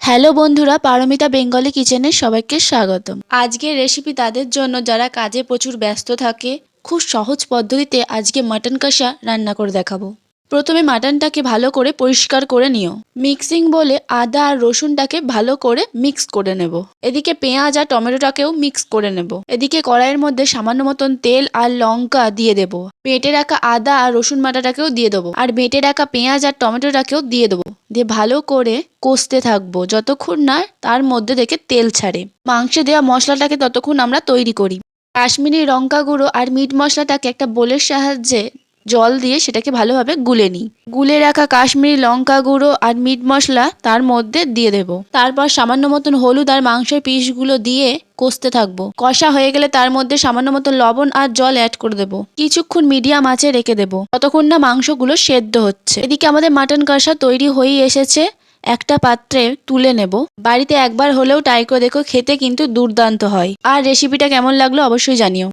Hello বন্ধুরা, Paromita Bengali কিচেনে সবাইকে স্বাগতম। আজকের রেসিপি তাদের জন্য যারা কাজে প্রচুর ব্যস্ত থাকে। খুব সহজ পদ্ধতিতে আজকে মাটন কষা রান্না করে দেখাবো। প্রথমে মাটনটাকে ভালো করে পরিষ্কার করে নিও। মিক্সিং বলে আদা আর রসুনটাকে ভালো করে মিক্স করে নেব। এদিকে পেঁয়াজ আর টমেটোটাকেও মিক্স করে নেব। এদিকে কড়াইয়ের মধ্যে সামান্য মতন তেল আর লঙ্কা দিয়ে দেবো। বেটে রাখা আদা আর রসুন বাটাটাকেও দিয়ে দেবো, আর বেটে রাখা পেঁয়াজ আর টমেটোটাকেও দিয়ে দেবো। দিয়ে ভালো করে কষতে থাকবো যতক্ষণ না তার মধ্যে থেকে তেল ছাড়ে। মাংসে দেওয়া মশলাটাকে ততক্ষণ আমরা তৈরি করি। কাশ্মীরি লঙ্কা গুঁড়ো আর মিট মশলাটাকে একটা বোলের সাহায্যে জল দিয়ে সেটাকে ভালোভাবে গুলে নিই। গুলে রাখা কাশ্মীরি লঙ্কা গুঁড়ো আর মিট মশলা তার মধ্যে দিয়ে দেব। তারপর সামান্য মতন হলুদ আর মাংসের পিসগুলো দিয়ে কষতে থাকবো। কষা হয়ে গেলে তার মধ্যে সামান্য মতন লবণ আর জল অ্যাড করে দেবো। কিছুক্ষণ মিডিয়াম আঁচে রেখে দেবো ততক্ষণ না মাংসগুলো সেদ্ধ হচ্ছে। এদিকে আমাদের মাটন কষা তৈরি হয়েই এসেছে। একটা পাত্রে তুলে নেব। বাড়িতে একবার হলেও ট্রাই করে দেখো, খেতে কিন্তু দুর্দান্ত হয়। আর রেসিপিটা কেমন লাগলো অবশ্যই জানিও।